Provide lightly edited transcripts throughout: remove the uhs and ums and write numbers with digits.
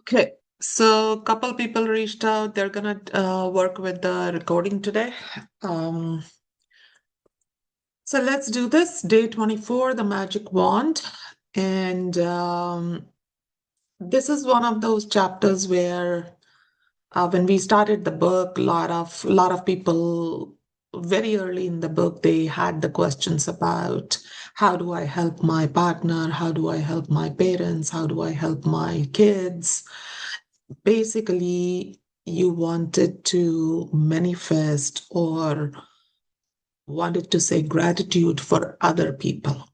Okay, so a couple people reached out. They're gonna work with the recording today. Um, so let's do this. Day 24, the magic wand. And this is one of those chapters where when we started the book, a lot of people very early in the book, they had the questions about how do I help my partner? How do I help my parents? How do I help my kids? Basically, you wanted to manifest or wanted to say gratitude for other people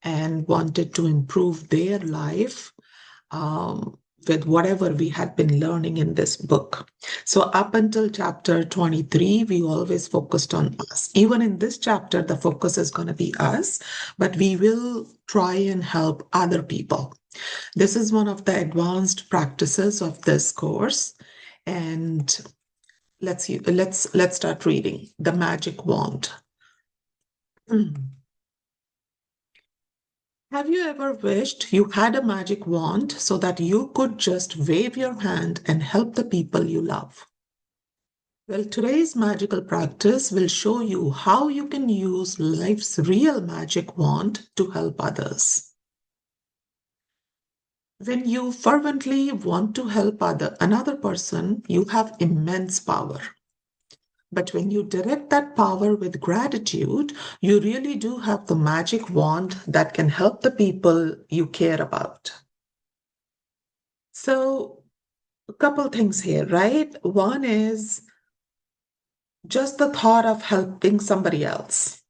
and wanted to improve their life um, with whatever we had been learning in this book. So, up until chapter 23, we always focused on us. Even in this chapter, the focus is going to be us, but we will try and help other people. This is one of the advanced practices of this course. And let's start reading the magic wand. Have you ever wished you had a magic wand so that you could just wave your hand and help the people you love? Well, today's magical practice will show you how you can use life's real magic wand to help others. When you fervently want to help another person, you have immense power. But when you direct that power with gratitude, you really do have the magic wand that can help the people you care about. So, a couple things here, right? One is just the thought of helping somebody else.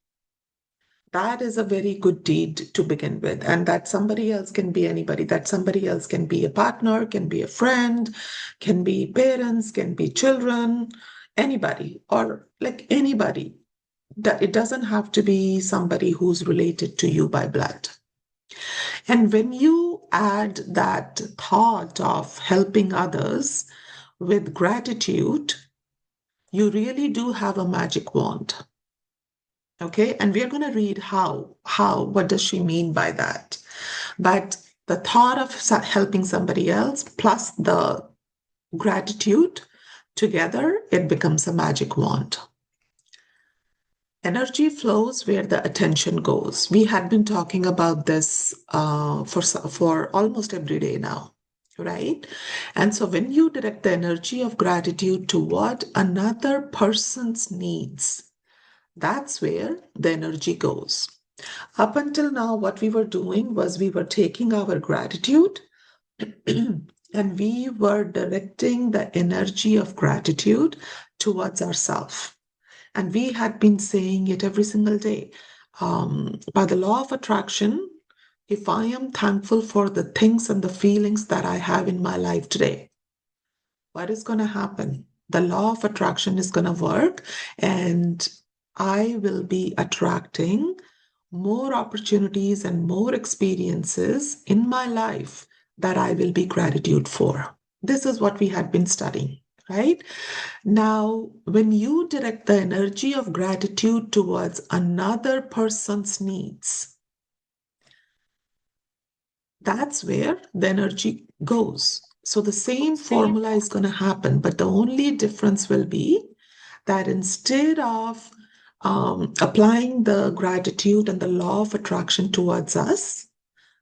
That is a very good deed to begin with. And that somebody else can be anybody. That somebody else can be a partner, can be a friend, can be parents, can be children, anybody, or like anybody. That it doesn't have to be somebody who's related to you by blood. And when you add that thought of helping others with gratitude, you really do have a magic wand. Okay, and we're going to read what does she mean by that? But the thought of helping somebody else plus the gratitude together, it becomes a magic wand. Energy flows where the attention goes. We had been talking about this for almost every day now, right? And so when you direct the energy of gratitude toward another person's needs, that's where the energy goes. Up until now, what we were doing was we were taking our gratitude and we were directing the energy of gratitude towards ourselves. And we had been saying it every single day. By the law of attraction, if I am thankful for the things and the feelings that I have in my life today, what is going to happen? The law of attraction is going to work, and I will be attracting more opportunities and more experiences in my life that I will be gratitude for. This is what we had been studying, right? Now, when you direct the energy of gratitude towards another person's needs, that's where the energy goes. So the same formula is going to happen, but the only difference will be that instead of applying the gratitude and the law of attraction towards us,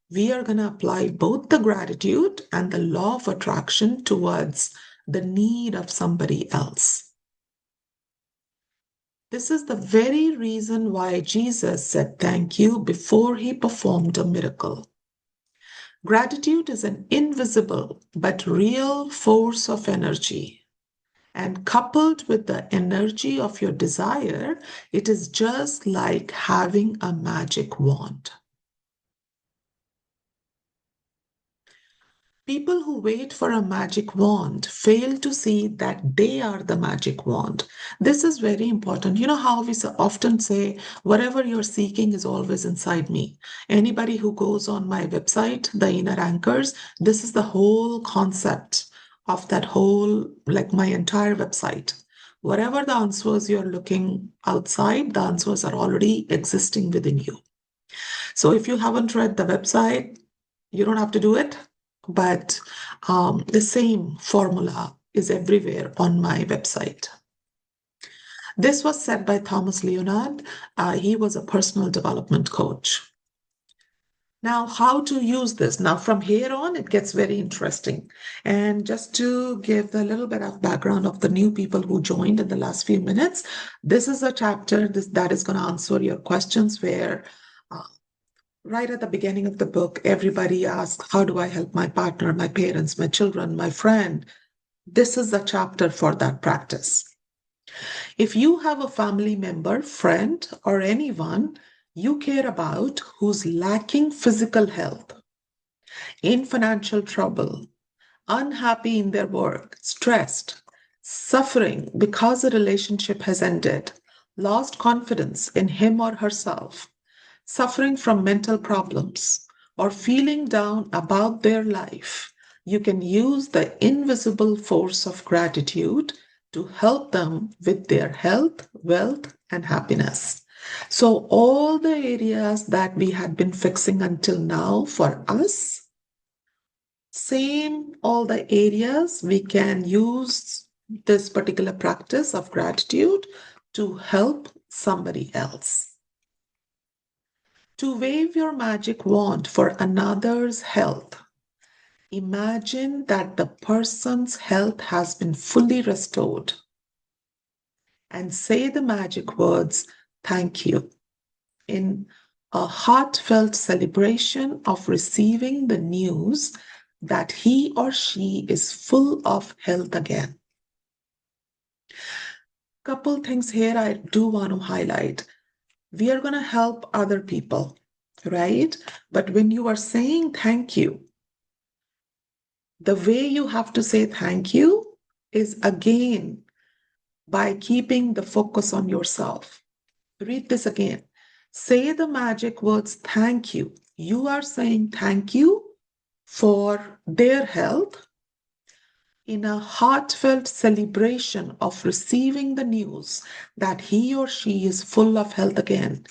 we are going to apply both the gratitude and the law of attraction towards the need of somebody else. This is the very reason why Jesus said thank you before he performed a miracle. Gratitude is an invisible but real force of energy. And coupled with the energy of your desire, it is just like having a magic wand. People who wait for a magic wand fail to see that they are the magic wand. This is very important. You know how we often say, whatever you're seeking is always inside me. Anybody who goes on my website, the Inner Anchors, this is the whole concept of that whole, like my entire website. Whatever the answers you're looking outside, the answers are already existing within you. So if you haven't read the website, you don't have to do it. but the same formula is everywhere on my website. This was said by Thomas Leonard. He was a personal development coach. Now, how to use this? Now, from here on, it gets very interesting. And just to give a little bit of background of the new people who joined in the last few minutes, this is a chapter that is going to answer your questions where uh, right at the beginning of the book, everybody asks, how do I help my partner, my parents, my children, my friend? This is the chapter for that practice. If you have a family member, friend, or anyone you care about who's lacking physical health, in financial trouble, unhappy in their work, stressed, suffering because a relationship has ended, lost confidence in him or herself, suffering from mental problems, or feeling down about their life, you can use the invisible force of gratitude to help them with their health, wealth, and happiness. So, all the areas that we had been fixing until now for us, same, all the areas we can use this particular practice of gratitude to help somebody else. To wave your magic wand for another's health, imagine that the person's health has been fully restored and say the magic words, thank you, in a heartfelt celebration of receiving the news that he or she is full of health again. Couple things here I do want to highlight. We are going to help other people, right? But when you are saying thank you, the way you have to say thank you is again by keeping the focus on yourself. Read this again. Say the magic words thank you. You are saying thank you for their health in a heartfelt celebration of receiving the news that he or she is full of health again.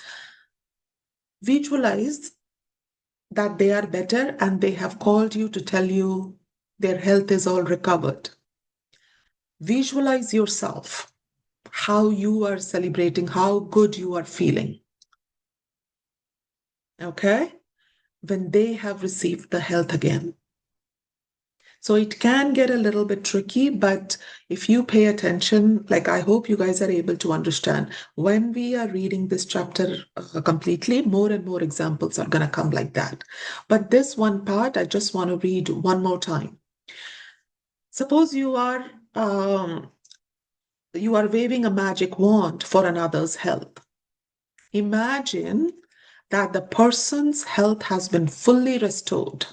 Visualize that they are better and they have called you to tell you their health is all recovered. Visualize yourself, how you are celebrating, how good you are feeling. Okay? When they have received the health again. So it can get a little bit tricky, but if you pay attention, like I hope you guys are able to understand, when we are reading this chapter completely, more and more examples are going to come like that. But this one part, I just want to read one more time. Suppose you are waving a magic wand for another's health. Imagine that the person's health has been fully restored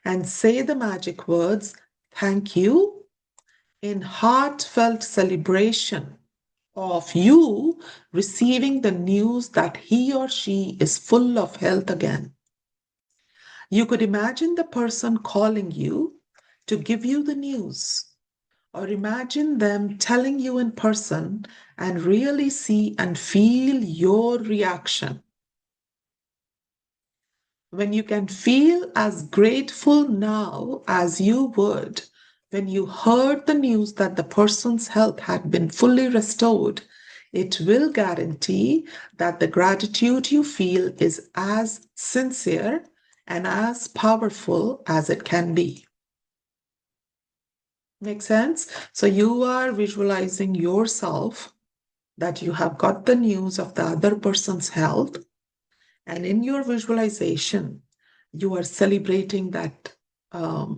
and say the magic words, thank you, in heartfelt celebration of you receiving the news that he or she is full of health again. You could imagine the person calling you to give you the news, or imagine them telling you in person and really see and feel your reaction. When you can feel as grateful now as you would when you heard the news that the person's health had been fully restored, it will guarantee that the gratitude you feel is as sincere and as powerful as it can be. Make sense? So you are visualizing yourself that you have got the news of the other person's health, and in your visualization, you are celebrating that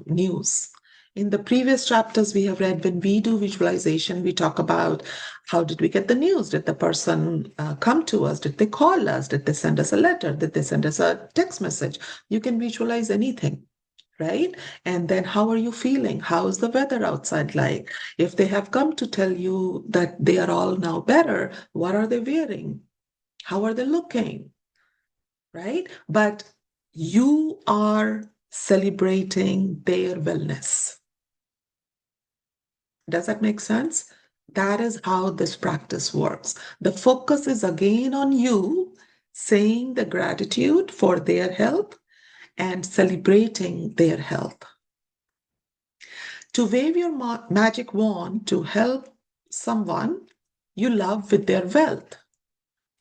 news. In the previous chapters we have read, when we do visualization, we talk about how did we get the news? Did the person come to us? Did they call us? Did they send us a letter? Did they send us a text message? You can visualize anything, right? And then how are you feeling? How is the weather outside like? If they have come to tell you that they are all now better, what are they wearing? How are they looking? Right? But you are celebrating their wellness. Does that make sense? That is how this practice works. The focus is again on you saying the gratitude for their health and celebrating their health. To wave your magic wand to help someone you love with their wealth,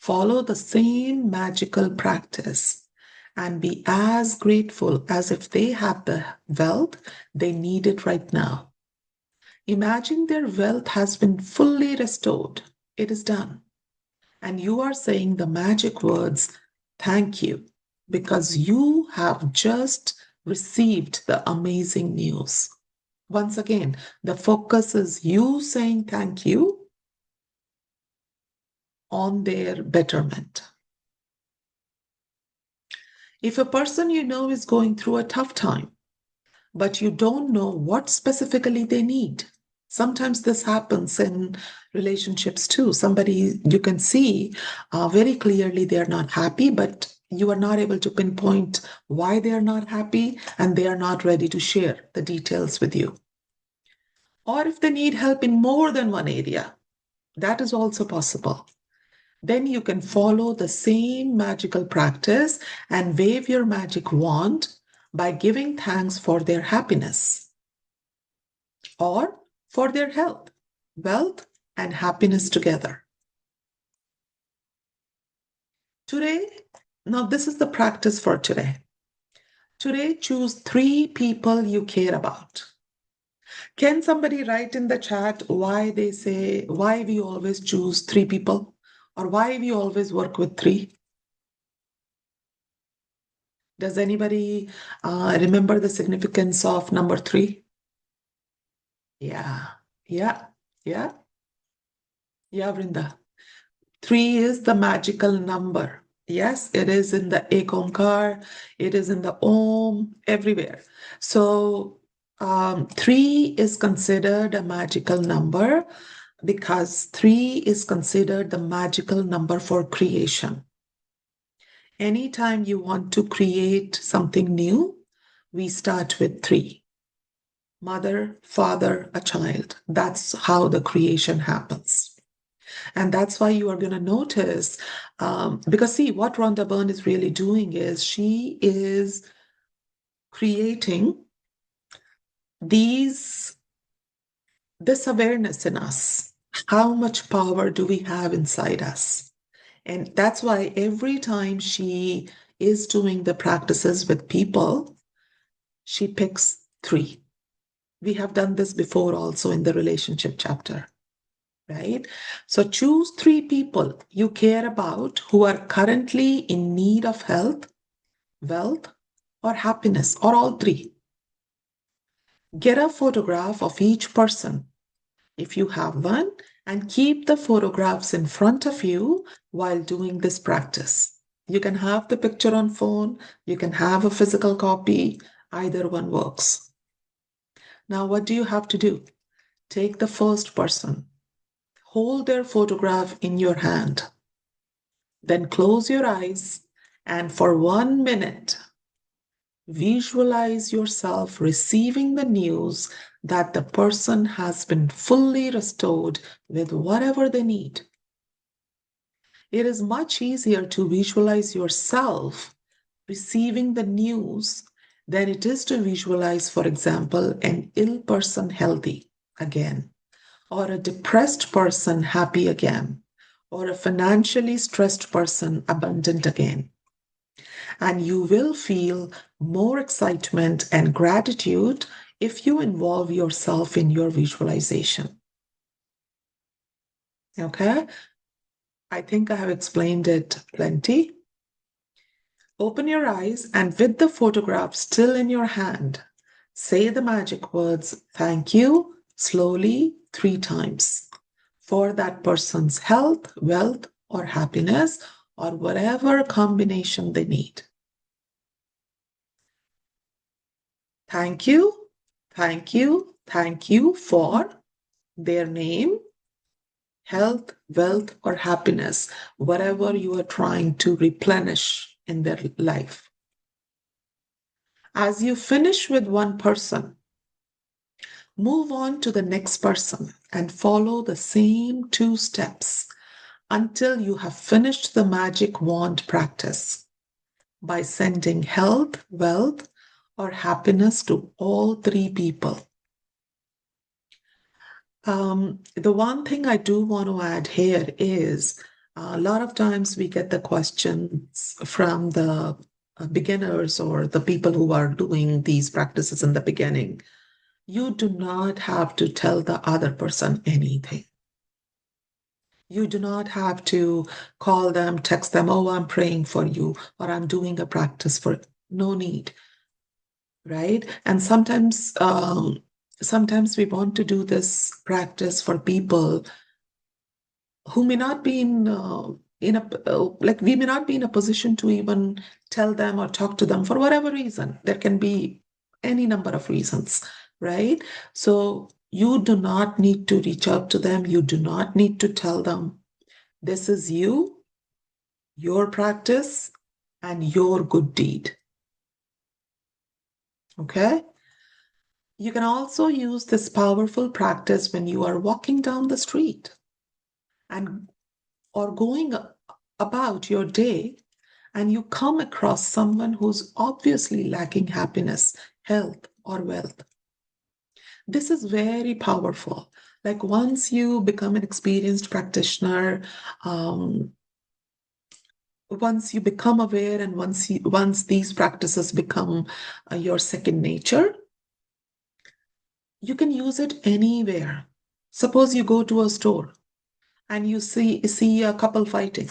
follow the same magical practice and be as grateful as if they have the wealth they need it right now. Imagine their wealth has been fully restored. It is done. And you are saying the magic words, thank you, because you have just received the amazing news. Once again, the focus is you saying thank you on their betterment. If a person you know is going through a tough time, but you don't know what specifically they need, sometimes this happens in relationships too. Somebody you can see very clearly they're not happy, but you are not able to pinpoint why they are not happy and they are not ready to share the details with you. Or if they need help in more than one area, that is also possible. Then you can follow the same magical practice and wave your magic wand by giving thanks for their happiness or for their health, wealth, and happiness together. Today, now this is the practice for today. Today, choose 3 people you care about. Can somebody write in the chat why they say, why we always choose 3 people or why we always work with 3? Does anybody remember the significance of number 3? Yeah, yeah, yeah, yeah, Vrinda. 3 is the magical number. Yes, it is in the Ekonkar, it is in the Om, everywhere. So 3 is considered a magical number because 3 is considered the magical number for creation. Anytime you want to create something new, we start with 3. Mother, father, a child. That's how the creation happens. And that's why you are going to notice, because see, what Rhonda Byrne is really doing is she is creating this awareness in us. How much power do we have inside us? And that's why every time she is doing the practices with people, she picks 3. We have done this before also in the relationship chapter, right? So choose 3 people you care about who are currently in need of health, wealth, or happiness, or all 3. Get a photograph of each person if you have one, and keep the photographs in front of you while doing this practice. You can have the picture on phone, you can have a physical copy, either one works. Now, what do you have to do? Take the first person, hold their photograph in your hand, then close your eyes, and for 1 minute, visualize yourself receiving the news that the person has been fully restored with whatever they need. It is much easier to visualize yourself receiving the news than it is to visualize, for example, an ill person healthy again, or a depressed person happy again, or a financially stressed person abundant again. And you will feel more excitement and gratitude if you involve yourself in your visualization. Okay? I think I have explained it plenty. Open your eyes and with the photograph still in your hand, say the magic words, thank you, slowly 3 times for that person's health, wealth, or happiness, or whatever combination they need. Thank you, thank you, thank you for their name, health, wealth, or happiness, whatever you are trying to replenish in their life. As you finish with one person, move on to the next person and follow the same 2 steps until you have finished the magic wand practice by sending health, wealth, or happiness to all 3 people. The one thing I do want to add here is a lot of times we get the questions from the beginners or the people who are doing these practices in the beginning. You do not have to tell the other person anything. You do not have to call them, text them, oh, I'm praying for you, or I'm doing a practice for no need, right? And sometimes we want to do this practice for people who may not be in a like we may not be in a position to even tell them or talk to them for whatever reason. There can be any number of reasons, right? So you do not need to reach out to them. You do not need to tell them. This is you, your practice, and your good deed. Okay? You can also use this powerful practice when you are walking down the street and or going about your day and you come across someone who's obviously lacking happiness, health, or wealth. This is very powerful. Like once you become an experienced practitioner, um, once you become aware and once these practices become your second nature, you can use it anywhere. Suppose you go to a store and you see a couple fighting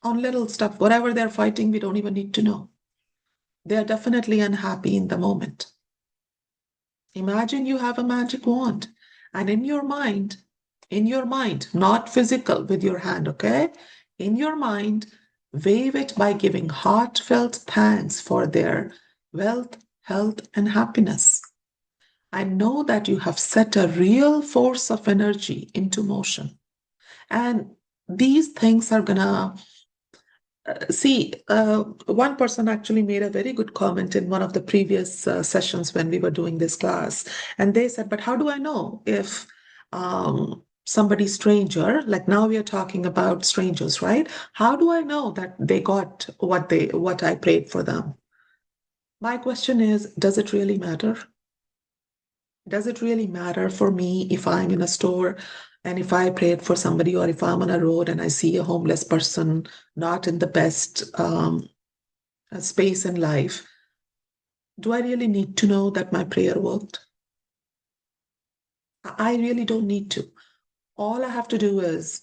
on little stuff, whatever they're fighting, we don't even need to know. They're definitely unhappy in the moment. Imagine you have a magic wand and in your mind, not physical with your hand, okay? In your mind, wave it by giving heartfelt thanks for their wealth, health, and happiness. I know that you have set a real force of energy into motion. And these things are gonna one person actually made a very good comment in one of the previous sessions when we were doing this class. And they said, but how do I know if somebody stranger, like now we are talking about strangers, right? How do I know that they got what I prayed for them? My question is, does it really matter? Does it really matter for me if I'm in a store and if I prayed for somebody, or if I'm on a road and I see a homeless person not in the best space in life? Do I really need to know that my prayer worked? I really don't need to. All I have to do is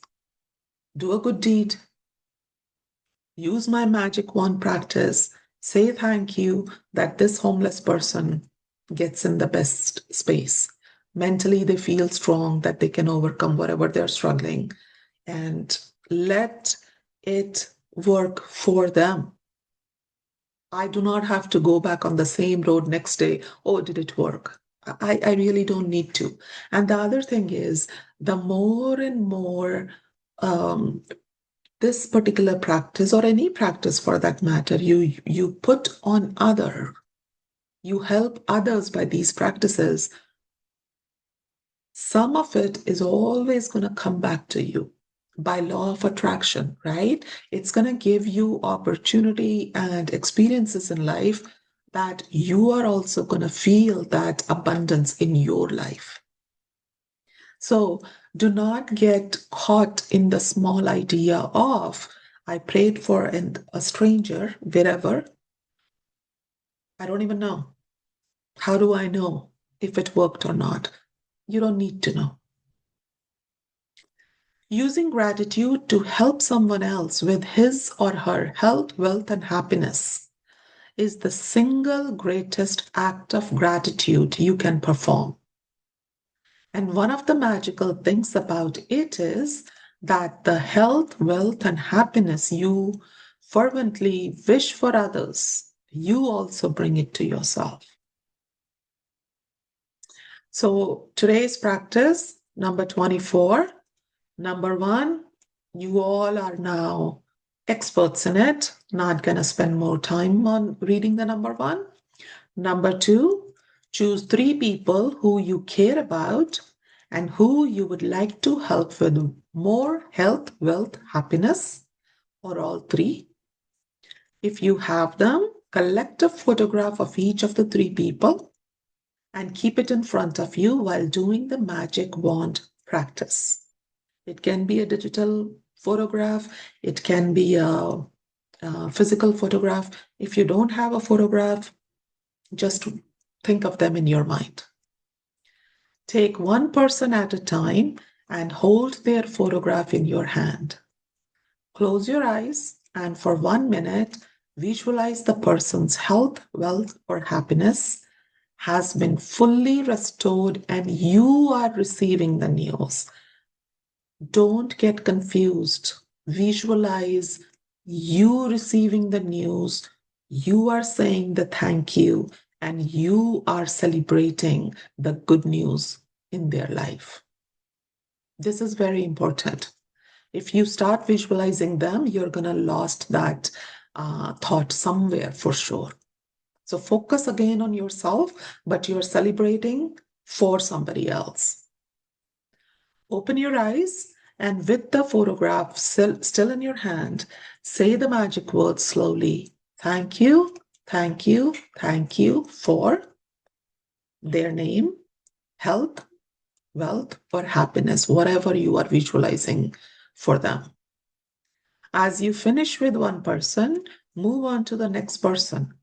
do a good deed, use my magic wand practice, say thank you that this homeless person gets in the best space. Mentally, they feel strong that they can overcome whatever they're struggling, and let it work for them. I do not have to go back on the same road next day. Oh, did it work? I really don't need to. And the other thing is, the more and more um, this particular practice, or any practice for that matter, you put on other, you help others by these practices, some of it is always going to come back to you by law of attraction, right? It's going to give you opportunity and experiences in life that you are also going to feel that abundance in your life. So do not get caught in the small idea of, I prayed for a stranger wherever. I don't even know. How do I know if it worked or not? You don't need to know. Using gratitude to help someone else with his or her health, wealth, and happiness is the single greatest act of gratitude you can perform. And one of the magical things about it is that the health, wealth, and happiness you fervently wish for others, you also bring it to yourself. So today's practice, number 24. Number one, you all are now experts in it. Not going to spend more time on reading the number one. Number two, choose three people who you care about and who you would like to help with more health, wealth, happiness, or all three. If you have them, collect a photograph of each of the three people and keep it in front of you while doing the magic wand practice. It can be a digital photograph, it can be a physical photograph. If you don't have a photograph, just think of them in your mind. Take one person at a time and hold their photograph in your hand. Close your eyes and for 1 minute, visualize the person's health, wealth, or happiness has been fully restored and you are receiving the news. Don't get confused. Visualize you receiving the news. You are saying the thank you and you are celebrating the good news in their life. This is very important. If you start visualizing them, you're going to lost that thought somewhere for sure. So focus again on yourself, but you're celebrating for somebody else. Open your eyes and with the photograph still in your hand, say the magic words slowly. Thank you, thank you, thank you for their name, health, wealth, or happiness, whatever you are visualizing for them. As you finish with one person, move on to the next person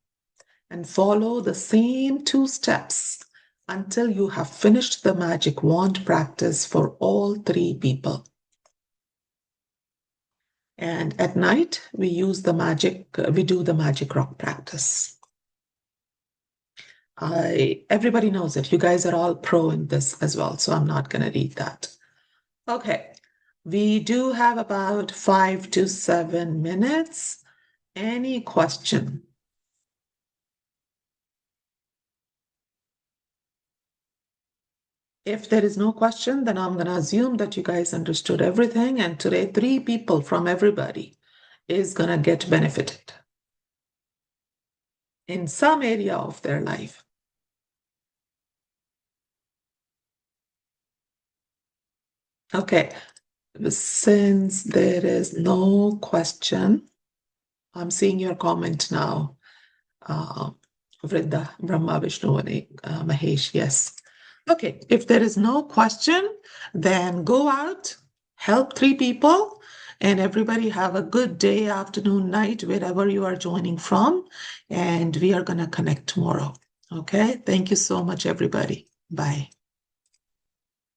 and follow the same 2 steps until you have finished the magic wand practice for all 3 people. And at night, we do the magic rock practice. Everybody knows it. You guys are all pro in this as well, so I'm not going to read that. Okay, we do have about 5 to 7 minutes. Any question? If there is no question, then I'm going to assume that you guys understood everything. And today, 3 people from everybody is going to get benefited in some area of their life. Okay, since there is no question, I'm seeing your comment now. Vrinda, Brahma, Vishnu, Mahesh, yes. Okay, if there is no question, then go out, help 3 people, and everybody have a good day, afternoon, night, wherever you are joining from. And we are going to connect tomorrow. Okay, thank you so much, everybody. Bye.